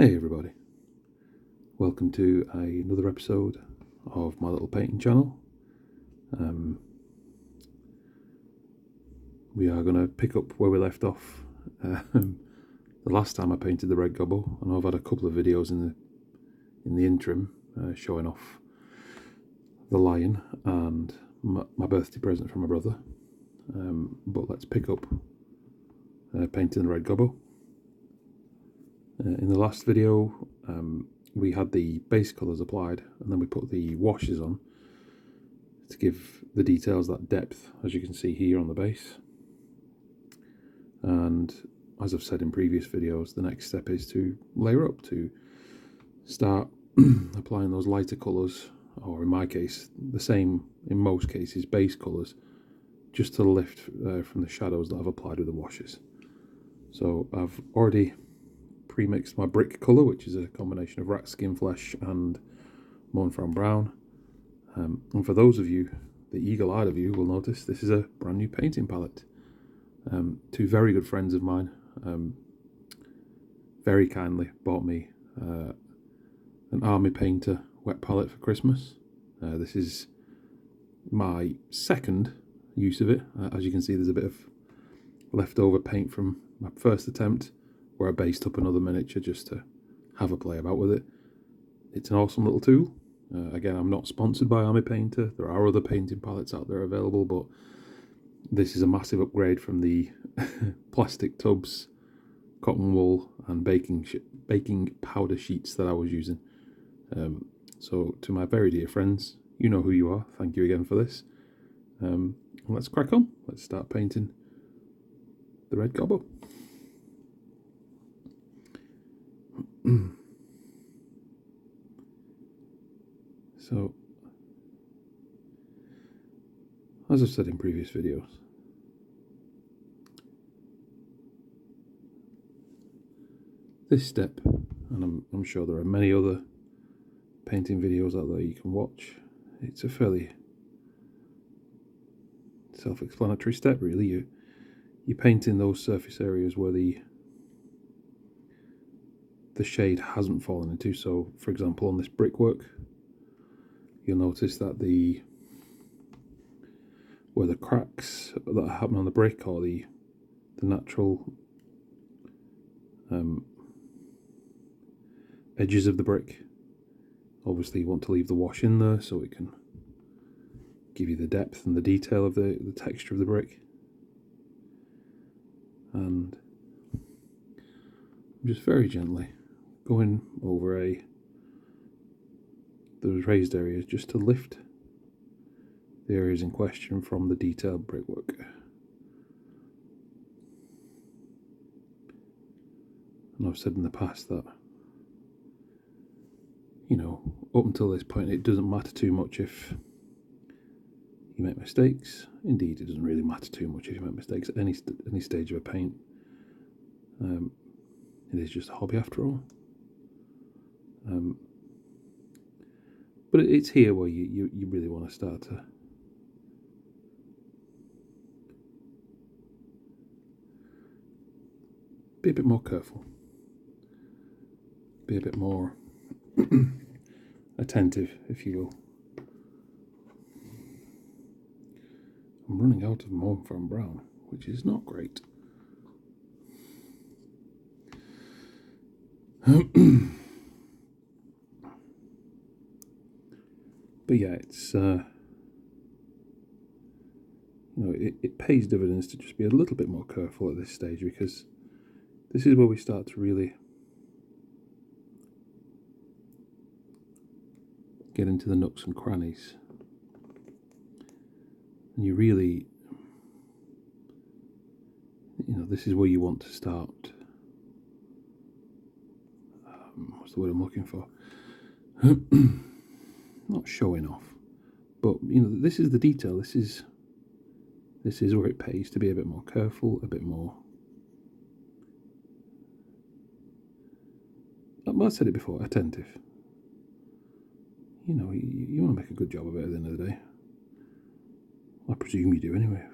Hey everybody, welcome to another episode of my little painting channel. We are going to pick up where we left off the last time I painted the red Gobbo. I know I've had a couple of videos in the interim showing off the lion and my birthday present from my brother, but let's pick up painting the red Gobbo. In the last video, we had the base colours applied, and then we put the washes on to give the details that depth, as you can see here on the base. And as I've said in previous videos, the next step is to layer up, to start applying those lighter colours, or in my case, the same in most cases, base colours, just to lift from the shadows that I've applied with the washes. So I've already pre-mixed my brick colour, which is a combination of rat skin flesh and Mournfrown brown. And for those of you, the eagle-eyed of you, will notice this is a brand new painting palette. Two very good friends of mine very kindly bought me an Army Painter wet palette for Christmas. This is my second use of it. As you can see, there's a bit of leftover paint from my first attempt, where I based up another miniature just to have a play about with it. It's an awesome little tool. Again, I'm not sponsored by Army Painter. There are other painting palettes out there available, but this is a massive upgrade from the plastic tubs, cotton wool and baking powder sheets that I was using. So to my very dear friends, you know who you are. Thank you again for this. Let's crack on. Let's start painting the red Gobbo. So, as I've said in previous videos, this step, and I'm sure there are many other painting videos out there you can watch, it's a fairly self-explanatory step, really. You paint in those surface areas where the shade hasn't fallen into. So, for example, on this brickwork, you'll notice that where the cracks that happen on the brick, or the natural edges of the brick, obviously you want to leave the wash in there so it can give you the depth and the detail of the texture of the brick. And I'm just very gently going over those raised areas just to lift the areas in question from the detailed brickwork. And I've said in the past that, you know, up until this point it doesn't matter too much if you make mistakes. Indeed, it doesn't really matter too much if you make mistakes at any stage of a paint. It is just a hobby after all. But it's here where you really want to start to be a bit more careful, be a bit more attentive, if you will. I'm running out of Mournfrown brown, which is not great. But yeah, it's it pays dividends to just be a little bit more careful at this stage, because this is where we start to really get into the nooks and crannies, and you really, this is where you want to start. What's the word I'm looking for? Not showing off, but this is the detail. This is where it pays to be a bit more careful, a bit more. I've said it before, attentive. You want to make a good job of it at the end of the day. I presume you do anyway.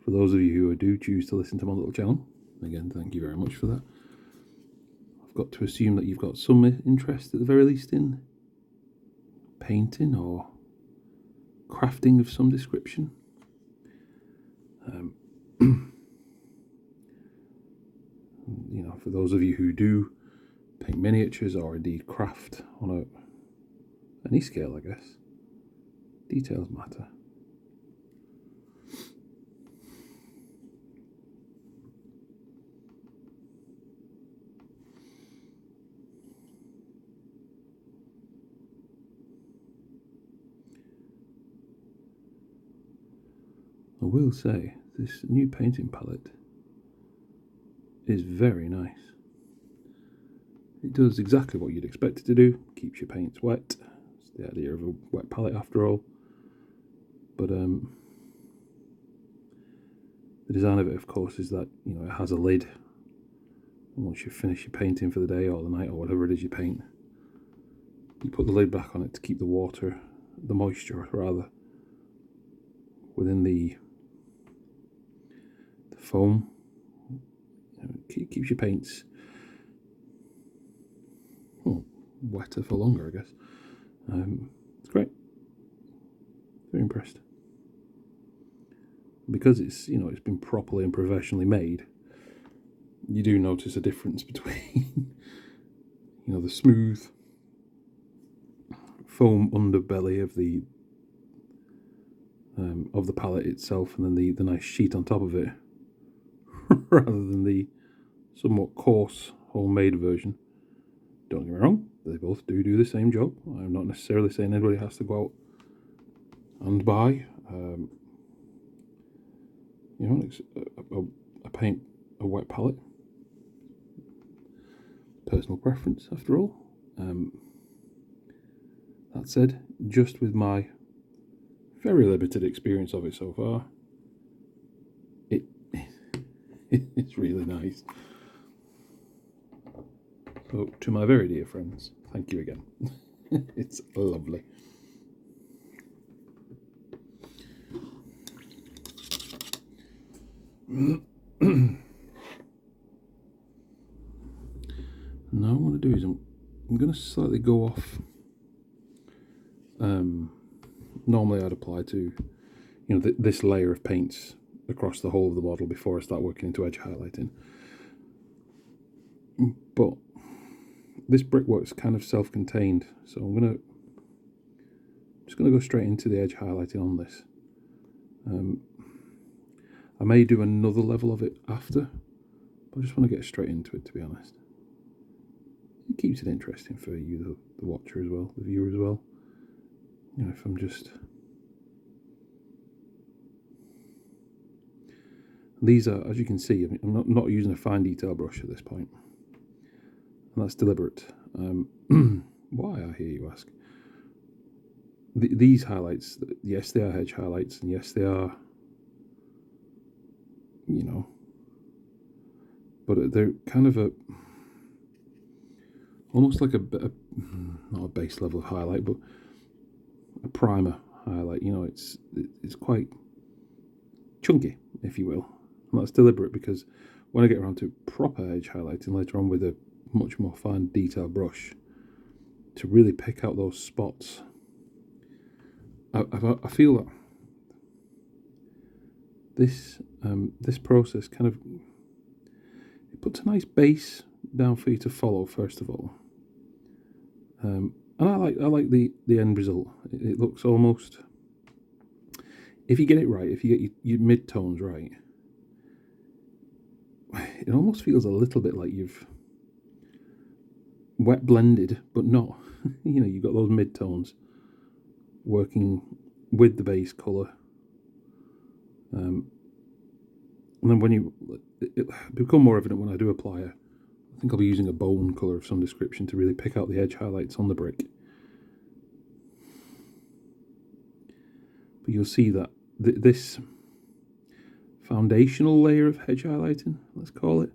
For those of you who do choose to listen to my little channel, again, thank you very much for that. I've got to assume that you've got some interest at the very least in painting or crafting of some description. You know, for those of you who do paint miniatures or indeed craft on any scale, I guess, details matter. I will say, this new painting palette is very nice. It does exactly what you'd expect it to do, keeps your paints wet. It's the idea of a wet palette after all. But the design of it, of course, is that, you know, it has a lid. And once you finish your painting for the day or the night or whatever it is you paint, you put the lid back on it to keep the moisture rather, within the foam. You know, it keeps your paints wetter for longer, I guess. It's great. Very impressed. Because it's, you know, it's been properly and professionally made, you do notice a difference between you know, the smooth foam underbelly of the palette itself, and then the nice sheet on top of it, rather than the somewhat coarse homemade version. Don't get me wrong, they both do the same job. I'm not necessarily saying anybody has to go out and buy you know, a wet palette. Personal preference, after all. That said, just with my very limited experience of it so far, it's really nice. So, to my very dear friends, thank you again. It's lovely. Now what I want to do is I'm going to slightly go off. Normally I'd apply to, you know, this layer of paints across the whole of the model before I start working into edge highlighting. But this brickwork's kind of self-contained, so I'm just gonna go straight into the edge highlighting on this. I may do another level of it after, but I just want to get straight into it, to be honest. It keeps it interesting for you, the watcher as well, the viewer as well. You know, if I'm just... These are, as you can see, I'm not using a fine detail brush at this point. And that's deliberate. Why, I hear you ask? These highlights, yes, they are edge highlights, and yes, they are, you know, but they're kind of almost like not a base level of highlight, but a primer highlight. You know, it's quite chunky, if you will. And that's deliberate, because when I get around to proper edge highlighting later on with a much more fine detail brush, to really pick out those spots, I feel that this process kind of, it puts a nice base down for you to follow, first of all. And I like the end result. It looks almost, if you get it right, if you get your mid-tones right, it almost feels a little bit like you've wet blended, but not. You know, you've got those mid-tones working with the base colour. And then when it become more evident when I do apply it. I think I'll be using a bone colour of some description to really pick out the edge highlights on the brick. But you'll see that this foundational layer of edge highlighting, let's call it,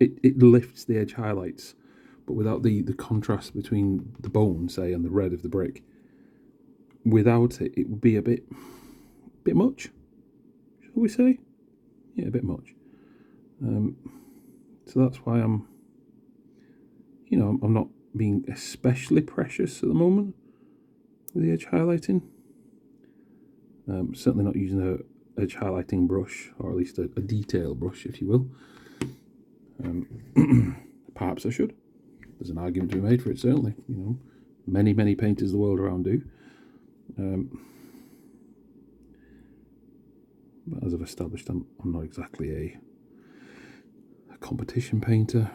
it lifts the edge highlights, but without the contrast between the bone, say, and the red of the brick. Without it, it would be a bit much, shall we say? Yeah, a bit much. So that's why I'm not being especially precious at the moment with the edge highlighting. Certainly not using a edge highlighting brush, or at least a detail brush, if you will. Perhaps I should. There's an argument to be made for it, certainly. Many painters the world around do. But as I've established, I'm not exactly a competition painter.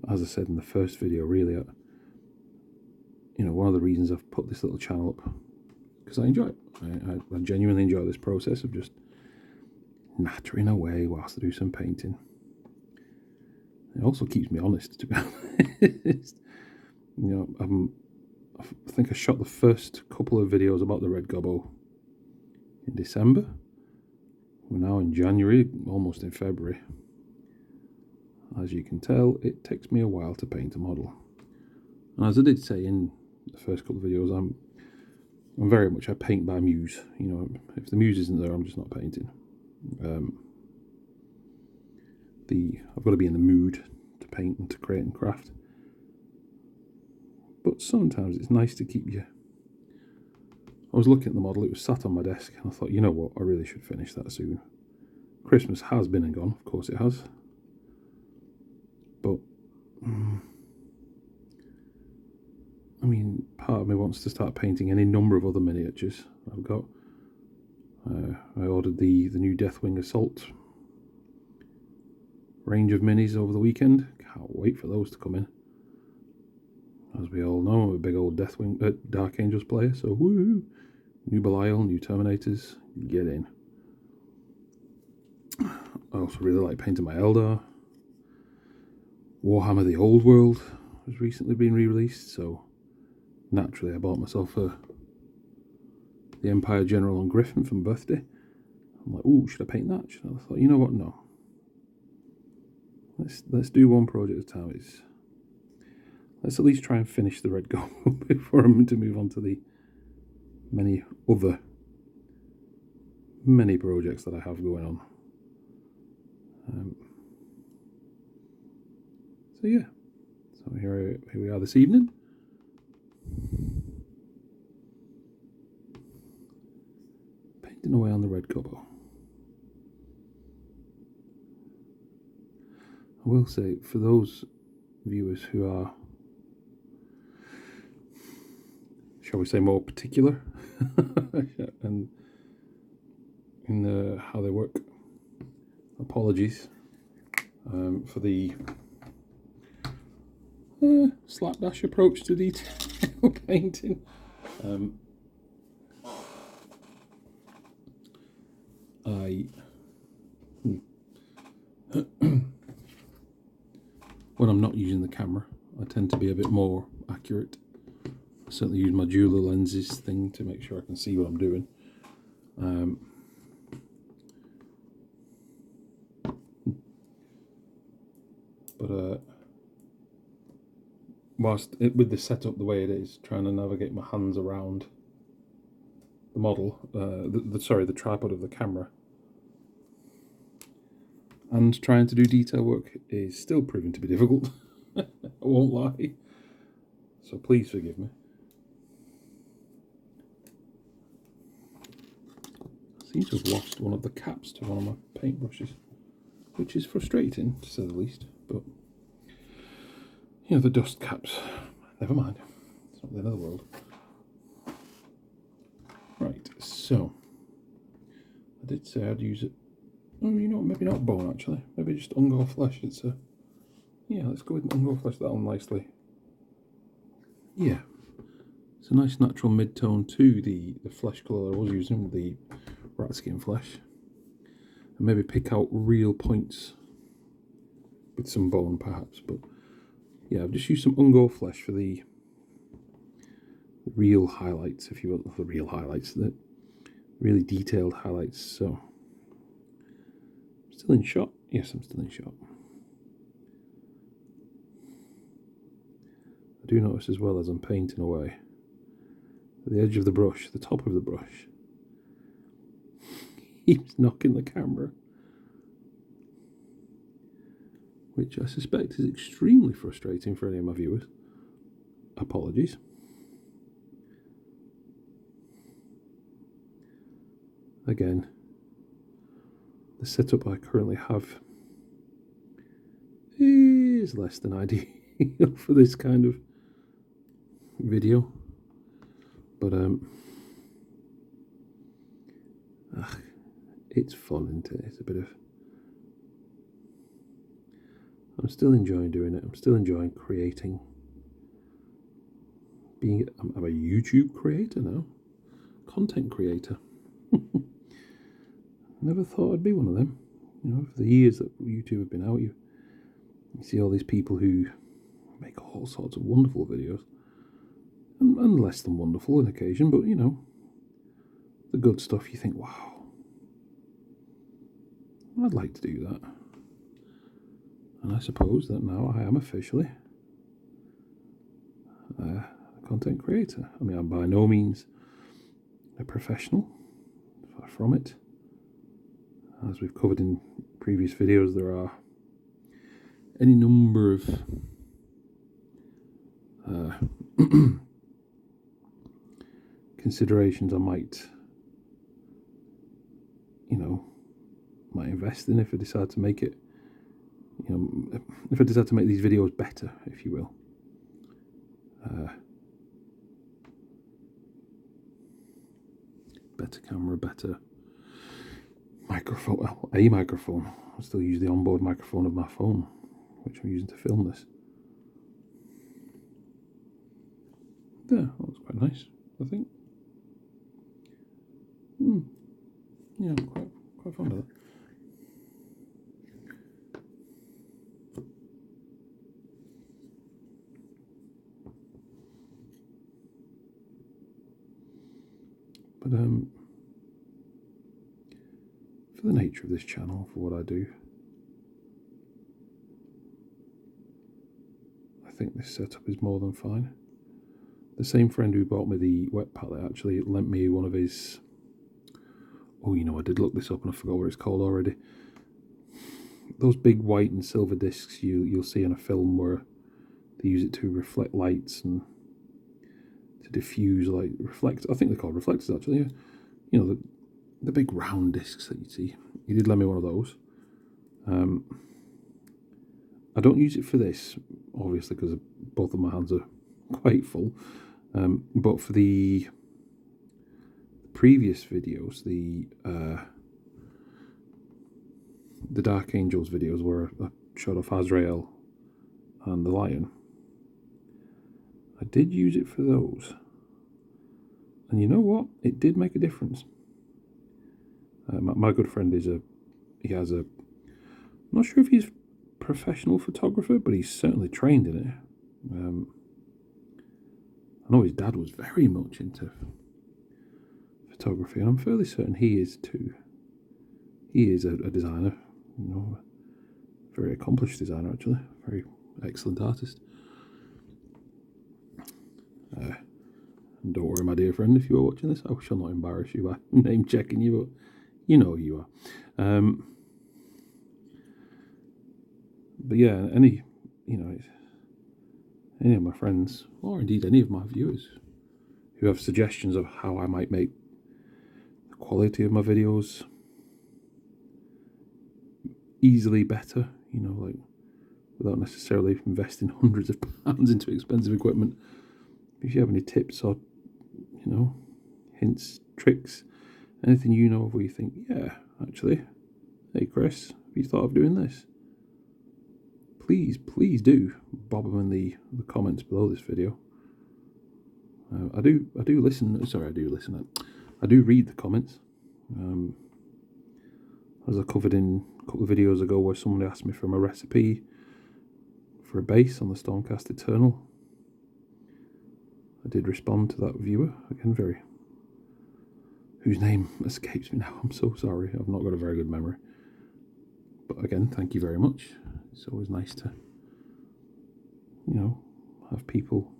As I said in the first video, really, one of the reasons I've put this little channel up, because I enjoy it. I genuinely enjoy this process of just nattering away whilst I do some painting. It also keeps me honest, to be honest. I think I shot the first couple of videos about the red Gobbo in December. We're now in January, almost in February. As you can tell, it takes me a while to paint a model. And as I did say in the first couple of videos, I'm very much a paint by muse. If the muse isn't there, I'm just not painting. I've got to be in the mood to paint and to create and craft. But sometimes it's nice to keep you. I was looking at the model, it was sat on my desk, and I thought, you know what, I really should finish that soon. Christmas has been and gone, of course it has. But, part of me wants to start painting any number of other miniatures I've got. I ordered the new Deathwing Assault range of minis over the weekend. Can't wait for those to come in. As we all know, I'm a big old Dark Angels player, so woo! New Belial, new Terminators, get in. I also really like painting my Eldar. Warhammer the Old World has recently been re-released, so naturally I bought myself the Empire General on Griffin for my birthday. I'm like, ooh, should I paint that? I thought, you know what, no. Let's do one project at a time. Let's at least try and finish the red Gobbo before I'm going to move on to the many projects that I have going on. So yeah, so here we are this evening. Painting away on the red Gobbo. I will say, for those viewers who are, shall we say, more particular and in how they work, apologies for the slapdash approach to detail painting. When I'm not using the camera, I tend to be a bit more accurate. I certainly use my dual lenses thing to make sure I can see what I'm doing. Whilst with the setup the way it is, trying to navigate my hands around the model, the tripod of the camera, and trying to do detail work is still proving to be difficult. I won't lie. So please forgive me. I seem to have lost one of the caps to one of my paintbrushes, which is frustrating to say the least, but the dust caps, never mind, it's not the end of the world. Right, so I did say I'd use it. Oh, maybe not bone actually, maybe just Ungor flesh. Let's go with Ungor flesh, that'll nicely. Yeah, it's a nice natural mid-tone to the flesh colour I was using with the rat skin flesh, and maybe pick out real points with some bone perhaps, but yeah, I've just used some Ungor flesh for the real highlights, if you will, the real highlights, the really detailed highlights. So, still in shot? Yes, I'm still in shot. I do notice as well as I'm painting away, the edge of the brush, the top of the brush, keeps knocking the camera. which I suspect is extremely frustrating for any of my viewers. Apologies. Again, the setup I currently have is less than ideal for this kind of video, but it's fun, isn't it? It's a bit of... I'm still enjoying doing it. I'm still enjoying creating. I'm a YouTube creator now, content creator. Never thought I'd be one of them. You know, for the years that YouTube have been out, you see all these people who make all sorts of wonderful videos, and less than wonderful on occasion, but you know, the good stuff. You think, wow, I'd like to do that. And I suppose that now I am officially a content creator. I mean, I'm by no means a professional, far from it. As we've covered in previous videos, there are any number of considerations I might invest in if I decide to make it, if I decide to make these videos better, if you will. Better camera, better microphone. Well, a microphone. I still use the onboard microphone of my phone, which I'm using to film this. Yeah, that was quite nice, I think. Yeah, I'm quite fond of that. But for the nature of this channel, for what I do, I think this setup is more than fine. The same friend who bought me the wet palette actually lent me one of his... Oh, I did look this up and I forgot what it's called already. Those big white and silver discs you'll see in a film where they use it to reflect lights and to diffuse light. Reflect. I think they're called reflectors actually. You know, the big round discs that you see. He did lend me one of those. I don't use it for this, obviously, because both of my hands are quite full. But for the previous videos, the Dark Angels videos where I showed off Azrael and the lion, I did use it for those. And you know what? It did make a difference. My good friend I'm not sure if he's a professional photographer, but he's certainly trained in it. I know his dad was very much into photography, and I'm fairly certain he is too. He is a designer, a very accomplished designer actually, very excellent artist. And don't worry, my dear friend, if you are watching this, I shall not embarrass you by name checking you, but you know who you are. But yeah, any of my friends, or indeed any of my viewers, who have suggestions of how I might make the quality of my videos easily better, like without necessarily investing hundreds of pounds into expensive equipment. If you have any tips or, hints, tricks, anything you know of where you think, yeah, actually, hey Chris, have you thought of doing this? Please do bob them in the comments below this video. I do listen. Sorry, I do read the comments. As I covered in a couple of videos ago, where somebody asked me for a recipe for a base on the Stormcast Eternal. I did respond to that viewer again, whose name escapes me now. I'm so sorry. I've not got a very good memory. But again, thank you very much. It's always nice to, have people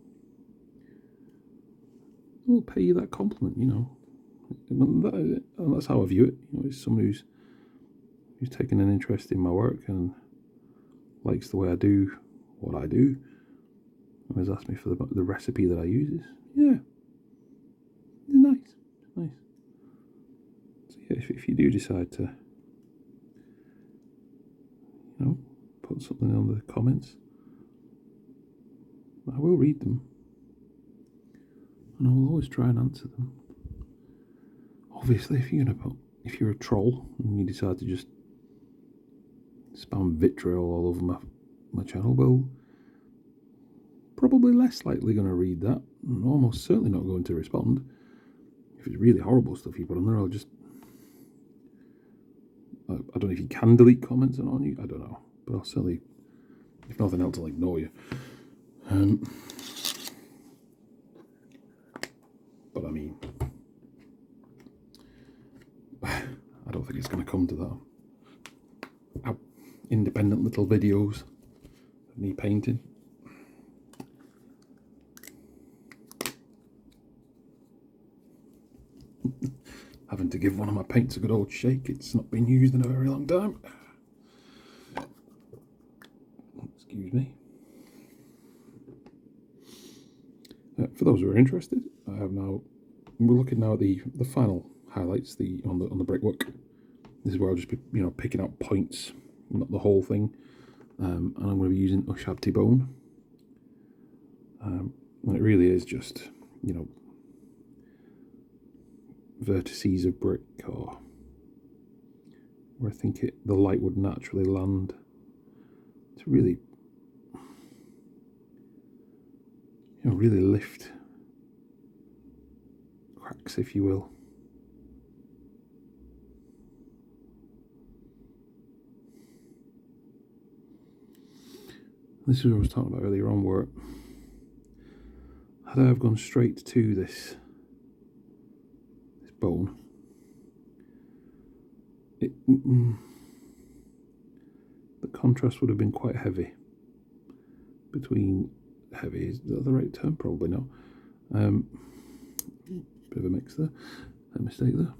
who will pay you that compliment, And that's how I view it. It's someone who's taken an interest in my work and likes the way I do what I do, and has asked me for the recipe that I use. Yeah, it's nice, nice. So yeah, if you do decide to, put something in the comments, I will read them, and I will always try and answer them. Obviously, if you're a troll and you decide to just spam vitriol all over my channel, well, probably less likely going to read that, and almost certainly not going to respond. If it's really horrible stuff you put on there, I'll just... I don't know if you can delete comments on you, I don't know, but I'll certainly, if nothing else, I'll ignore you. But I mean, I don't think it's going to come to that. Independent little videos of me painting. Having to give one of my paints a good old shake. It's not been used in a very long time. Excuse me. For those who are interested, we're looking now at the final highlights on the brickwork. This is where I'll just be picking out points, not the whole thing. And I'm going to be using Ushabti bone. And it really is just vertices of brick, or where I think the light would naturally land to really really lift cracks, if you will. This is what I was talking about earlier on, where had I have gone straight to this bone, the contrast would have been quite heavy. Heavy, is that the right term? Probably not. Bit of a mix there, a mistake there.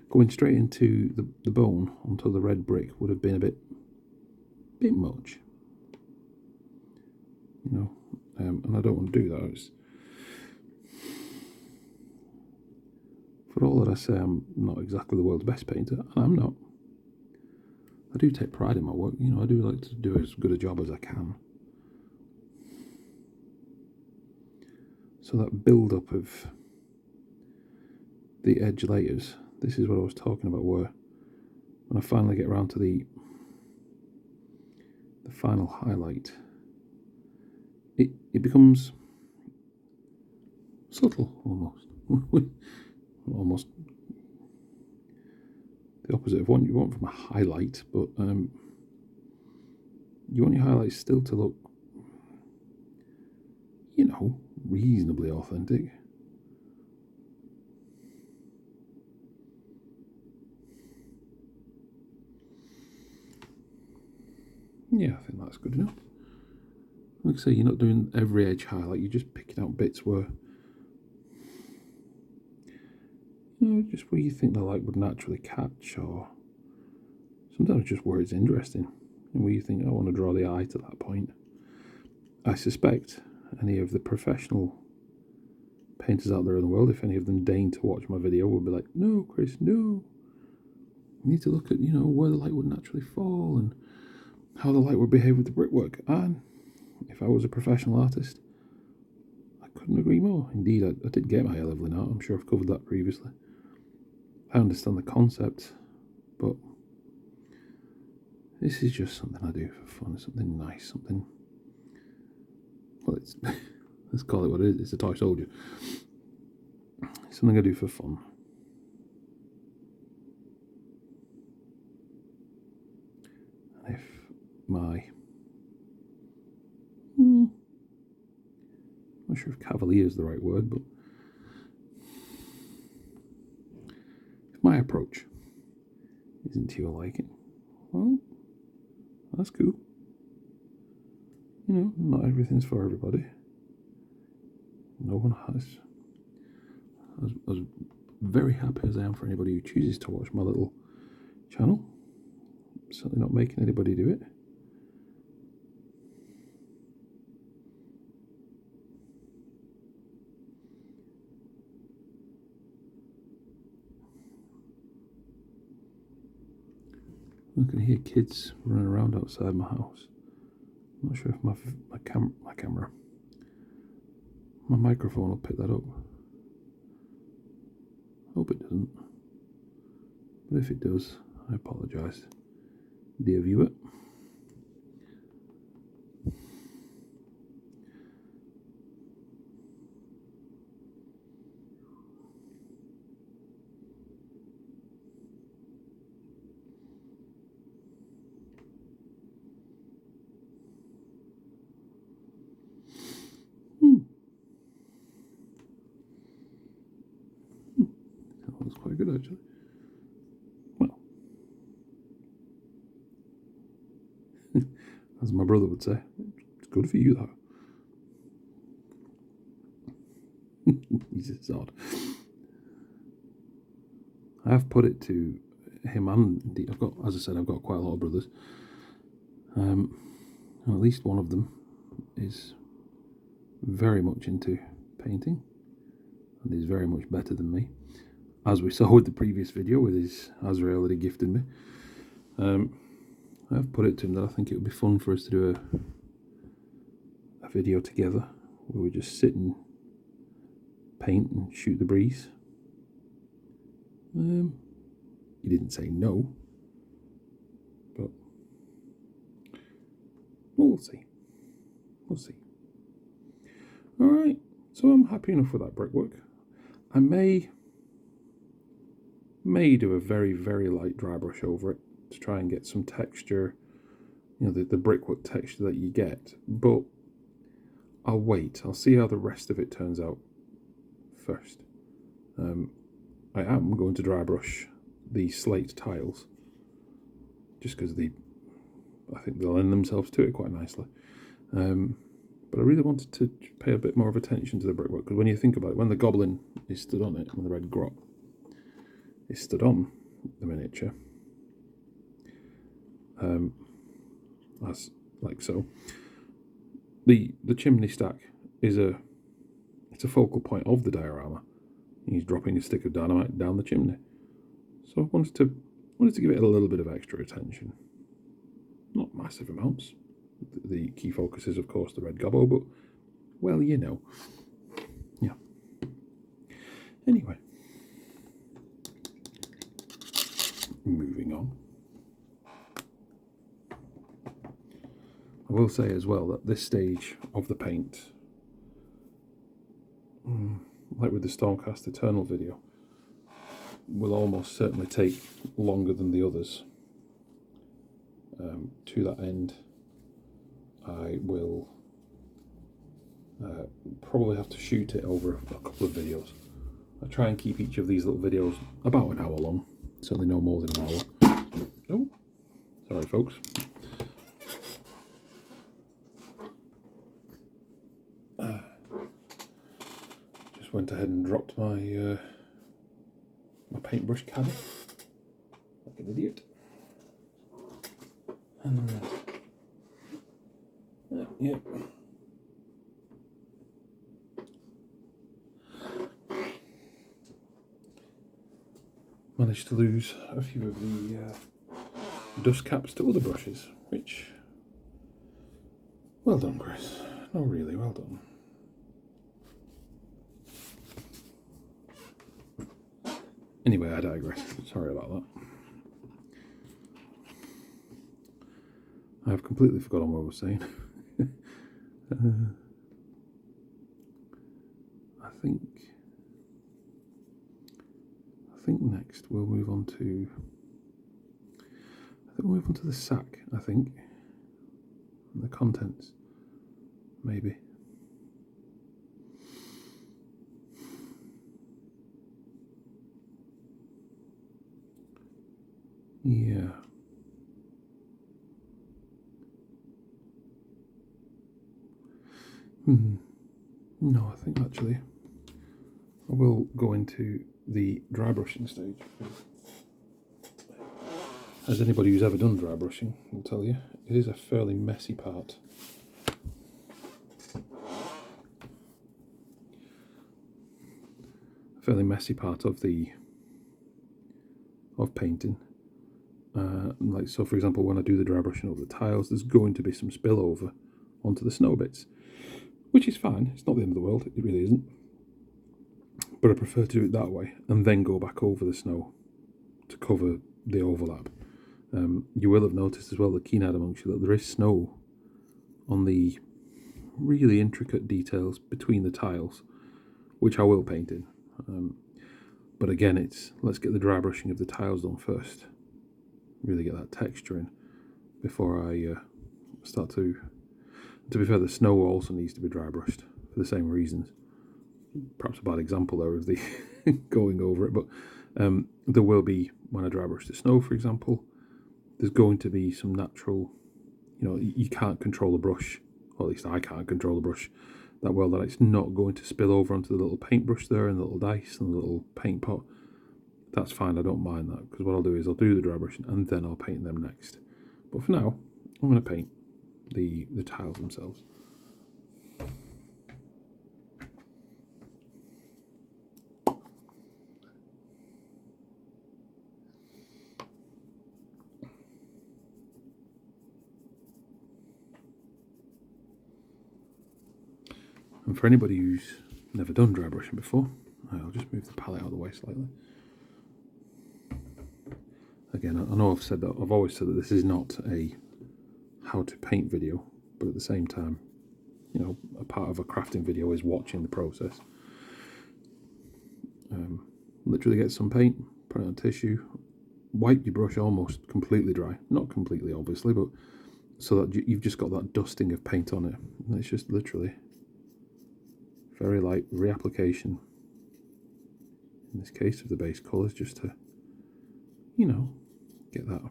Going straight into the bone onto the red brick would have been a bit much, and I don't want to do that. For all that I say, I'm not exactly the world's best painter, and I'm not. I do take pride in my work. I do like to do as good a job as I can. So that build-up of the edge layers, this is what I was talking about, where when I finally get around to the final highlight, it becomes subtle, almost. Almost the opposite of what you want from a highlight, but you want your highlights still to look, reasonably authentic. Yeah, I think that's good enough. Like I say, you're not doing every edge highlight, you're just picking out bits where, just where you think the light would naturally catch, or sometimes just where it's interesting, and where you think, I want to draw the eye to that point. I suspect any of the professional painters out there in the world, if any of them deign to watch my video, will be like, no, Chris, no. You need to look at, where the light would naturally fall and how the light would behave with the brickwork. And if I was a professional artist, I couldn't agree more. Indeed, I did get my A-level in art. I'm sure I've covered that previously. I understand the concept, but this is just something I do for fun. Something nice, something... Well, it's... let's call it what it is. It's a toy soldier. It's something I do for fun. And if my... I'm not sure if cavalier is the right word, but if my approach isn't to your liking, well, that's cool. Not everything's for everybody. No one has. As very happy as I am for anybody who chooses to watch my little channel, certainly not making anybody do it. I can hear kids running around outside my house. I'm not sure if my microphone will pick that up. Hope it doesn't. But if it does, I apologise, dear viewer. That was quite good, actually. Well, as my brother would say, it's good for you, though. He's odd. I have put it to him, and I've got, as I said, I've got quite a lot of brothers. At least one of them is very much into painting and is very much better than me, as we saw with the previous video with his Azrael that he gifted me. I've put it to him that I think it would be fun for us to do a video together where we just sit and paint and shoot the breeze. He didn't say no, but we'll see. We'll see. Alright, so I'm happy enough with that brickwork. I may do a very, very light dry brush over it to try and get some texture, you know, the brickwork texture that you get, but I'll wait. I'll see how the rest of it turns out first. I am going to dry brush the slate tiles just because I think they'll lend themselves to it quite nicely. But I really wanted to pay a bit more of attention to the brickwork, because when you think about it, when the goblin is stood on it, when the red grot is stood on the miniature, as like so, the chimney stack is it's a focal point of the diorama. He's dropping a stick of dynamite down the chimney, so I wanted to give it a little bit of extra attention, not massive amounts. The key focus is, of course, the red Gobbo, but, well, you know. Yeah. Anyway. Moving on. I will say as well that this stage of the paint, like with the Stormcast Eternal video, will almost certainly take longer than the others. To that end, I will probably have to shoot it over a couple of videos. I try and keep each of these little videos about an hour long, certainly no more than an hour. Oh, sorry folks. Just went ahead and dropped my my paintbrush caddy like an idiot. And yeah. Managed to lose a few of the dust caps to other brushes, which, well done, Chris. No, really, well done. Anyway, I digress. Sorry about that. I've completely forgotten what I was saying. I think next we'll move on to the sack, I think. And the contents, maybe. Yeah. No, I think actually I will go into the dry brushing stage. as anybody who's ever done dry brushing will tell you, it is a fairly messy part. Of painting. Like, so for example, when I do the dry brushing over the tiles, there's going to be some spillover onto the snow bits, which is fine. It's not the end of the world, it really isn't. But I prefer to do it that way and then go back over the snow to cover the overlap. You will have noticed as well, the keen-eyed amongst you, that there is snow on the really intricate details between the tiles, which I will paint in. But again, let's get the dry brushing of the tiles done first. Really get that texture in before I start to... To be fair, the snow also needs to be dry brushed for the same reasons. Perhaps a bad example there of the going over it, but there will be, when I dry brush the snow, for example, there's going to be some natural, you can't control the brush, or at least I can't control the brush that well, that it's not going to spill over onto the little paintbrush there and the little dice and the little paint pot. That's fine, I don't mind that, because what I'll do is I'll do the dry brushing and then I'll paint them next. But for now, I'm going to paint the tiles themselves. And for anybody who's never done dry brushing before, I'll just move the palette out of the way slightly. Again, I know I've always said that this is not a how to paint video, but at the same time, a part of a crafting video is watching the process. Literally get some paint, put it on tissue, wipe your brush almost completely dry. Not completely, obviously, but so that you've just got that dusting of paint on it. And it's just literally very light reapplication, in this case, of the base colours, just to, get that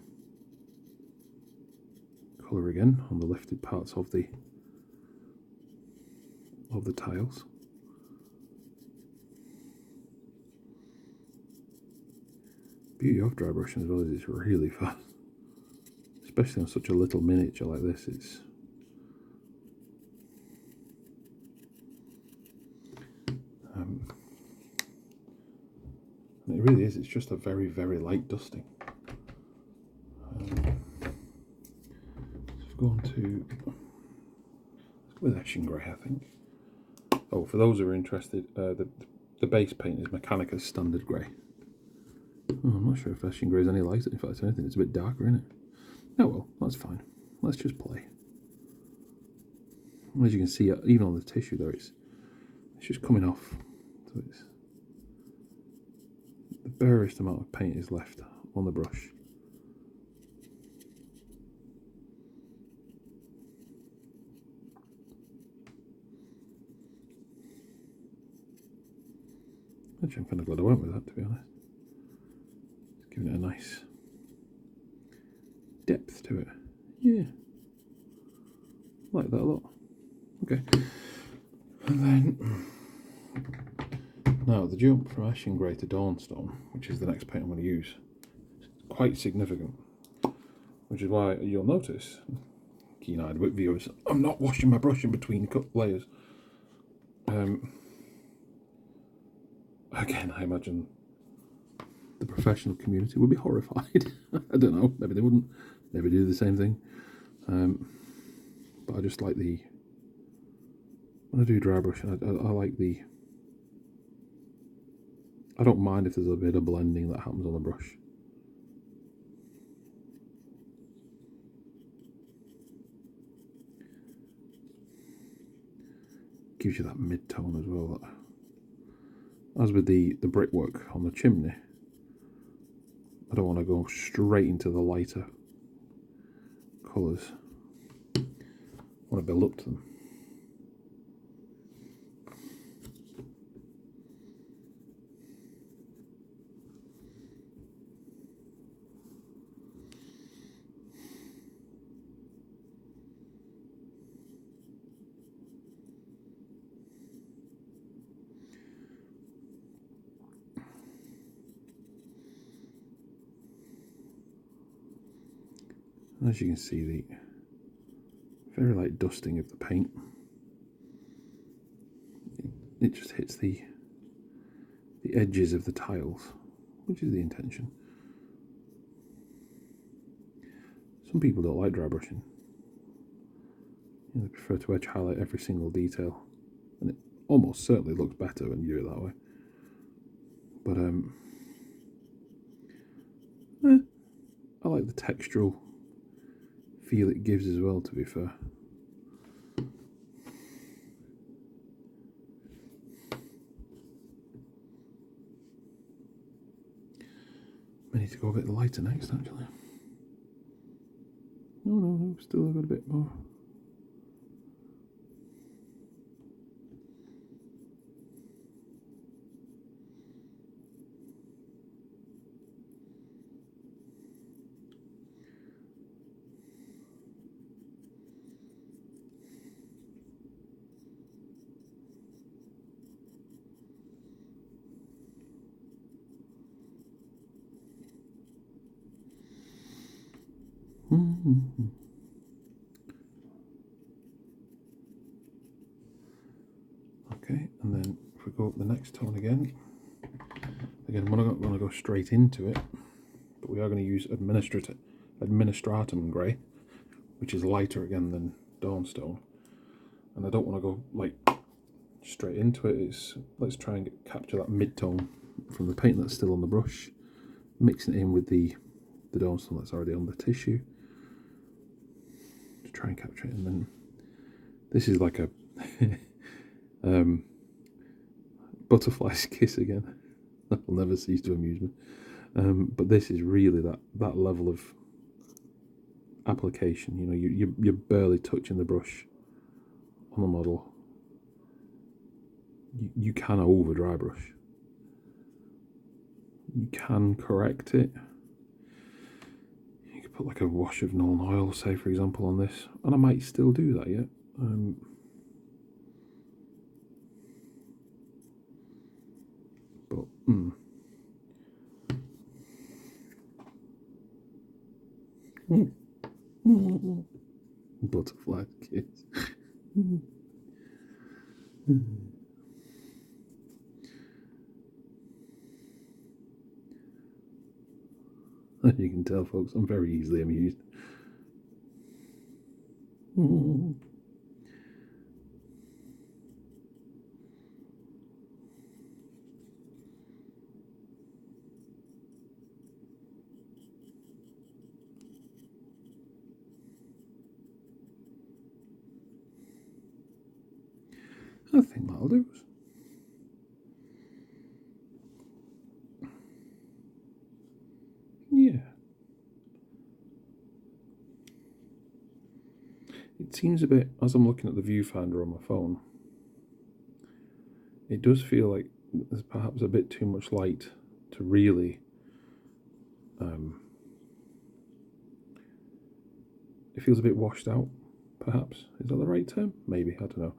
colour again on the lifted parts of the tiles. Beauty of dry brushing as well is it's really fast, especially on such a little miniature like this. And it really is, it's just a very, very light dusting. So I've gone to, with Etching Grey, I think. Oh, for those who are interested, the base paint is Mechanicus Standard Grey. Oh, I'm not sure if Etching Grey is any lighter. In fact, if anything, it's a bit darker, isn't it? Oh well, that's fine. Let's just play. As you can see, even on the tissue there, it's just coming off. So it's the barest amount of paint is left on the brush. Actually, I'm kind of glad I went with that, to be honest. It's giving it a nice depth to it. Yeah, like that a lot. Okay, and then now the jump from Ashen Grey to Dawnstone, which is the next paint I'm going to use, is quite significant. Which is why you'll notice, keen-eyed viewers, I'm not washing my brush in between cut layers. Again, I imagine the professional community would be horrified. I don't know, maybe they wouldn't. Maybe do the same thing. But I just like when I do dry brushing, I like I don't mind if there's a bit of blending that happens on the brush. Gives you that mid-tone as well. As with the brickwork on the chimney, I don't want to go straight into the lighter colours. I want to build up to them. as you can see, the very light dusting of the paint. It just hits the edges of the tiles, which is the intention. Some people don't like dry brushing. They prefer to edge highlight every single detail, and it almost certainly looks better when you do it that way. But I like the textural feel it gives as well, to be fair. I need to go a bit lighter next, actually. No, still got a bit more. Okay, and then if we go up the next tone again, we're not going to go straight into it, but we are going to use Administratum Grey, which is lighter again than Dawnstone. And I don't want to go like straight into it. Let's try and capture that mid-tone from the paint that's still on the brush, mixing it in with the Dawnstone that's already on the tissue. Try and capture it, and then this is like a butterfly's kiss again. That will never cease to amuse me. But this is really that level of application. You know, you're barely touching the brush on the model. You can over dry brush. You can correct it. Put like a wash of Nuln Oil, say for example, on this, and I might still do that yet. Butterfly kiss. As you can tell, folks, I'm very easily amused. I think that'll do us. Yeah. It seems a bit, as I'm looking at the viewfinder on my phone, it does feel like there's perhaps a bit too much light to really it feels a bit washed out, perhaps. Is that the right term? Maybe, I don't know.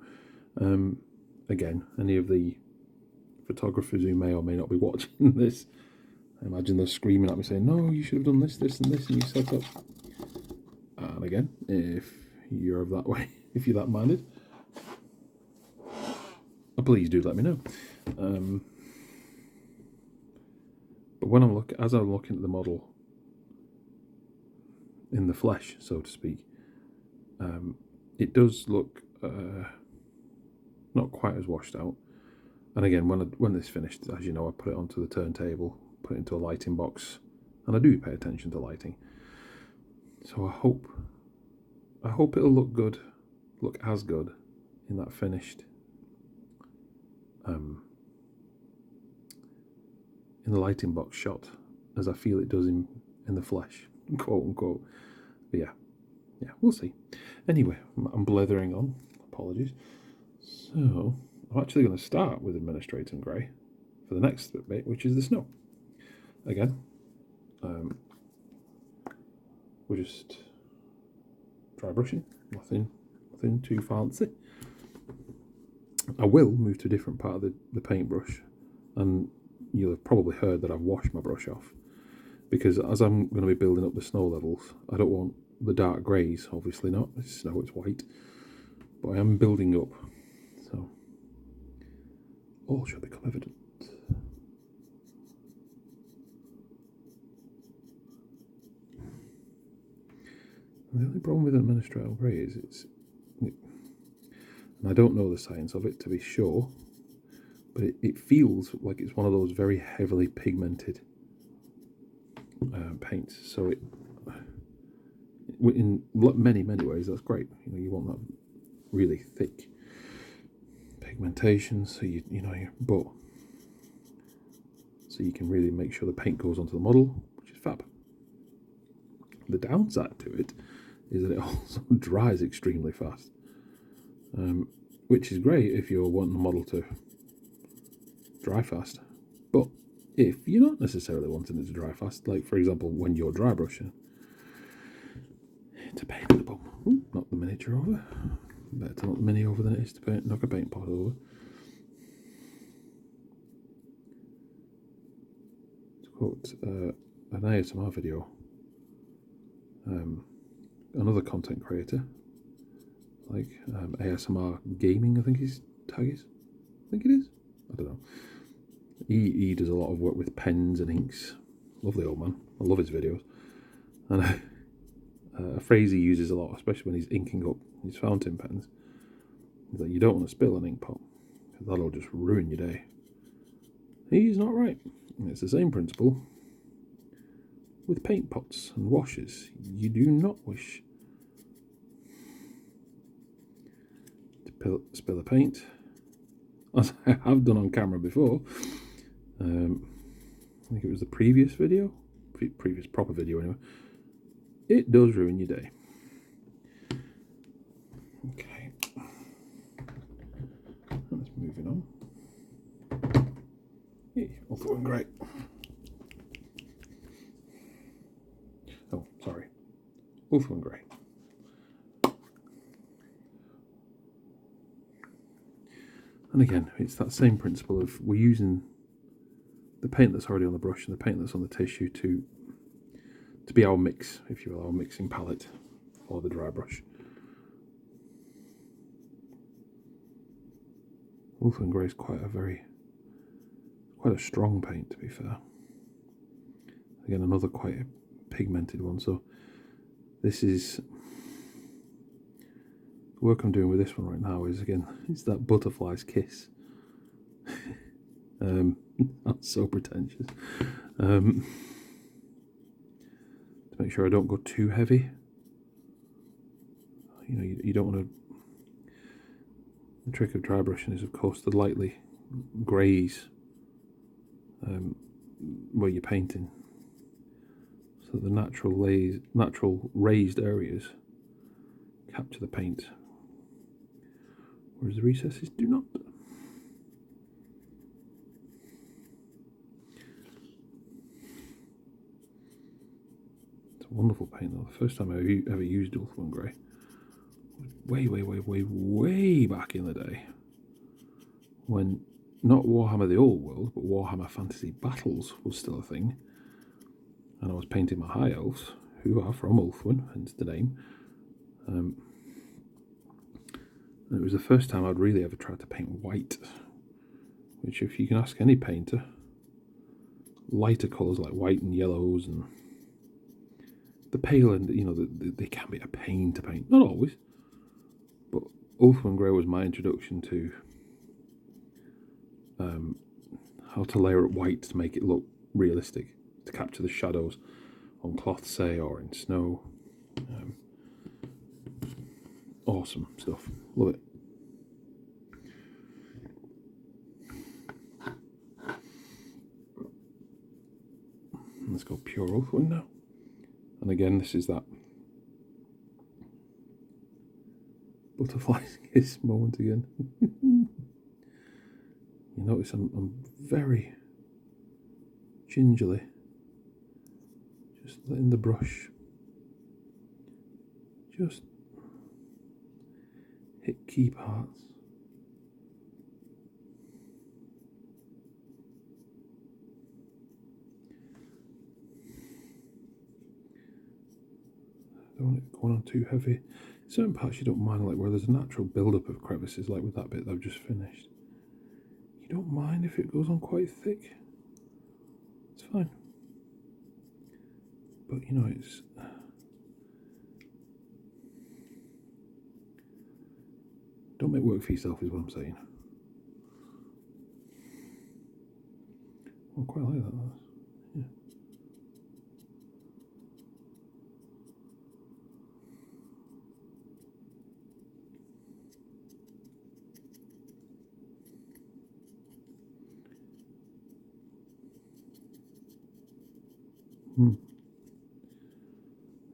Again, any of the photographers who may or may not be watching this, I imagine they're screaming at me saying, no, you should have done this, this and this, and you set up. And again, if you're of that way, if you're that minded, please do let me know. But when as I'm looking at the model in the flesh, so to speak, it does look not quite as washed out. And again, when this finished, as you know, I put it onto the turntable, put it into a lighting box, and I do pay attention to lighting. So I hope it'll look good, look as good in that finished, in the lighting box shot as I feel it does in the flesh, quote unquote. But yeah, we'll see. Anyway, I'm blethering on. Apologies. So I'm actually going to start with Administratum Grey for the next bit, which is the snow. Again, we're just dry brushing, nothing too fancy. I will move to a different part of the paintbrush, and you'll have probably heard that I've washed my brush off, because as I'm going to be building up the snow levels, I don't want the dark greys, obviously not. It's snow, it's white. But I am building up, so all shall become evident. And the only problem with an administrative grey is and I don't know the science of it to be sure, but it feels like it's one of those very heavily pigmented paints. So in many ways, that's great. You want that really thick pigmentation, so so you can really make sure the paint goes onto the model, which is fab. The downside to it is that it also dries extremely fast, which is great if you're wanting the model to dry fast. But if you're not necessarily wanting it to dry fast, like for example when you're dry brushing, to paint the bum. Ooh, knock the miniature over. Better to knock the mini over than it is to knock a paint pot over. To quote an ASMR video, another content creator, like ASMR Gaming, I think his tag is. I think it is. I don't know. He does a lot of work with pens and inks. Lovely old man. I love his videos. And a phrase he uses a lot, especially when he's inking up his fountain pens, is that you don't want to spill an ink pot, because that'll just ruin your day. He's not right. And it's the same principle with paint pots and washes. You do not wish to spill a paint, as I have done on camera before. I think it was the previous video, previous proper video anyway. It does ruin your day. Okay, let's moving on. Yeah, all going great. Oh, sorry, Ultra and Grey. And again, it's that same principle of we're using the paint that's already on the brush and the paint that's on the tissue to be our mix, if you will, our mixing palette for the dry brush. Ultra and Grey is quite a strong paint, to be fair. Again, another quite a pigmented one. So this is the work I'm doing with this one right now is, again, it's that butterfly's kiss. Not so pretentious. To make sure I don't go too heavy. You don't want to. The trick of dry brushing is, of course, the lightly greys where you're painting, so the natural raised areas capture the paint, whereas the recesses do not. It's a wonderful paint though. The first time I ever used Ultra and Grey was way back in the day, when not Warhammer the Old World, but Warhammer Fantasy Battles was still a thing, and I was painting my High Elves, who are from Ulthuan, hence the name. And it was the first time I'd really ever tried to paint white, which, if you can ask any painter, lighter colours like white and yellows and the pale, and they can be a pain to paint. Not always, but Ultra and Grey was my introduction to how to layer up white to make it look realistic, to capture the shadows on cloth, say, or in snow. Awesome stuff. Love it. Let's go pure Ulthuan now. And again, this is that butterfly's kiss moment again. You notice I'm very gingerly just letting the brush just hit key parts. Don't want it going on too heavy. Certain parts you don't mind, like where there's a natural build-up of crevices, like with that bit that I've just finished. You don't mind if it goes on quite thick. It's fine. But you know, it's... Don't make work for yourself is what I'm saying. I quite like that. Yeah.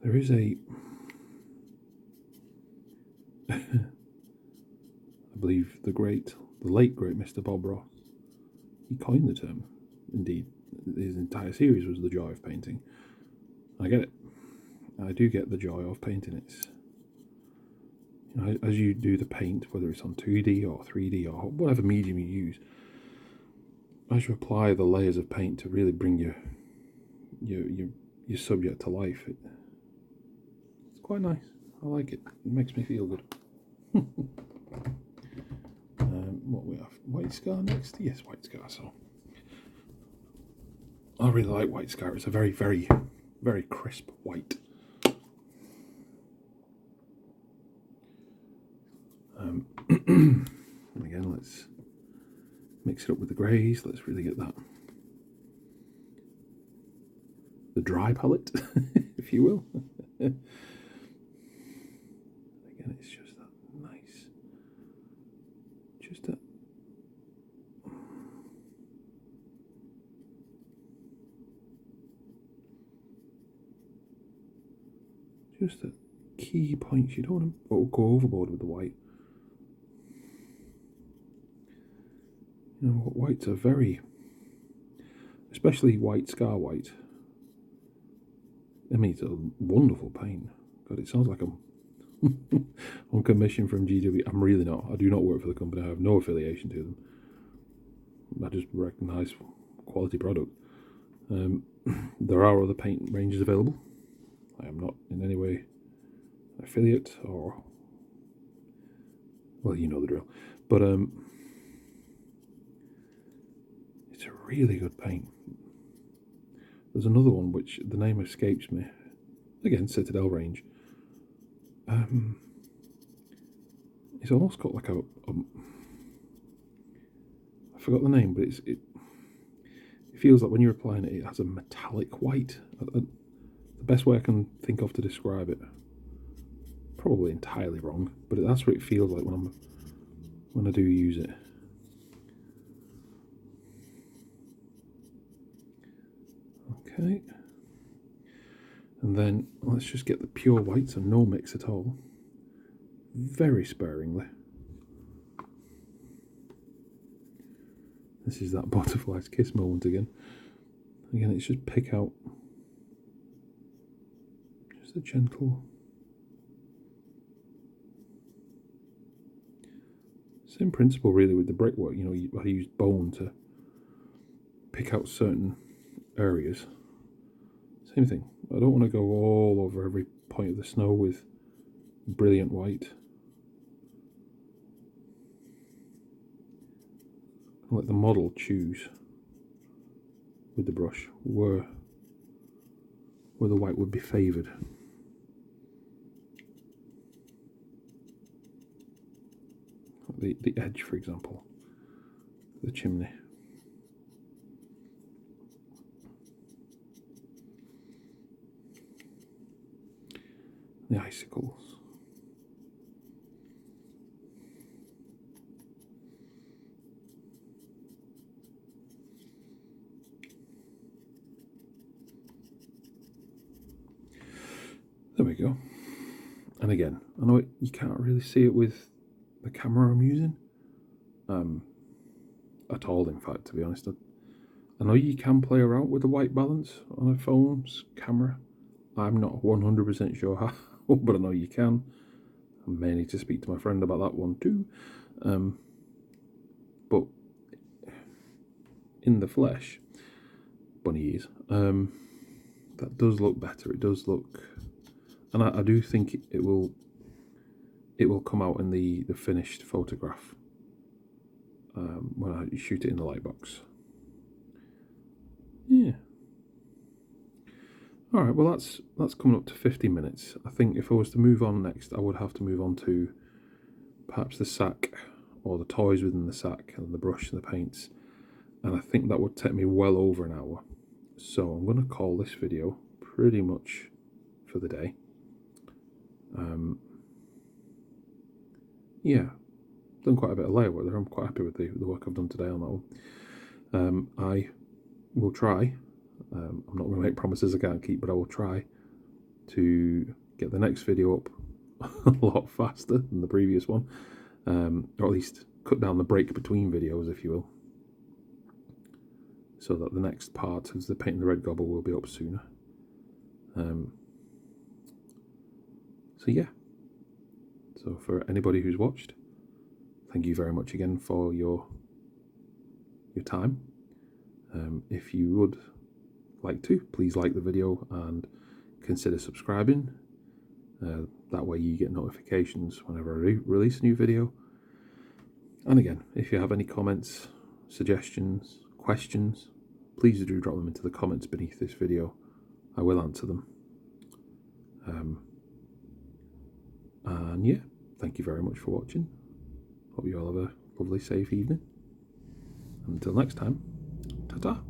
There is a... I believe the late great Mr. Bob Ross, he coined the term. Indeed, his entire series was the joy of painting. I get it. I do get the joy of painting. It's, you know, as you do the paint, whether it's on 2D or 3D or whatever medium you use, as you apply the layers of paint to really bring your subject to life, it's quite nice. I like it. It makes me feel good. What we have? White Scar next? Yes, White Scar. So I really like White Scar. It's a very, very, very crisp white. Again, let's mix it up with the greys. Let's really get that, the dry palette, if you will. Again, it's just that nice, just a key points. You don't want to go overboard with the white. You know, whites are very, especially White Scar white. I mean, it's a wonderful paint. God, it sounds like I'm on commission from GW. I'm really not. I do not work for the company. I have no affiliation to them. I just recognise quality product. There are other paint ranges available. I am not in any way an affiliate or, well, you know the drill. But it's a really good paint. There's another one which the name escapes me. Again, Citadel range. It's almost got like I forgot the name, but it feels like when you're applying it, it has a metallic white. The best way I can think of to describe it, probably entirely wrong, but that's what it feels like when I do use it. Okay, and then let's just get the pure whites and no mix at all, very sparingly. This is that butterfly's kiss moment again. Again, it's just pick out just a gentle, same principle really with the brickwork. You know, I use bone to pick out certain areas. Same thing. I don't want to go all over every point of the snow with brilliant white. I'll let the model choose with the brush where the white would be favoured. The edge, for example, the chimney. The icicles. There we go. And again, I know you can't really see it with the camera I'm using at all, in fact, to be honest. I know you can play around with the white balance on a phone's camera. I'm not 100% sure how, but I know you can. I may need to speak to my friend about that one too. But in the flesh, bunny ears, that does look better. It does look and I do think it will come out in the finished photograph when I shoot it in the lightbox. Yeah. All right. Well, that's coming up to 50 minutes. I think if I was to move on next, I would have to move on to perhaps the sack or the toys within the sack and the brush and the paints, and I think that would take me well over an hour. So I'm going to call this video pretty much for the day. Yeah, done quite a bit of layer work there. I'm quite happy with the work I've done today on that one. I will try. I'm not going to make promises I can't keep, but I will try to get the next video up a lot faster than the previous one, or at least cut down the break between videos, if you will, so that the next part of the painting the red gobbo will be up sooner. So yeah. So for anybody who's watched, thank you very much again for your time. If you would like to, please like the video and consider subscribing. That way you get notifications whenever I release a new video. And again, if you have any comments, suggestions, questions, please do drop them into the comments beneath this video. I will answer them. And yeah, thank you very much for watching. Hope you all have a lovely, safe evening. Until next time, ta-ta.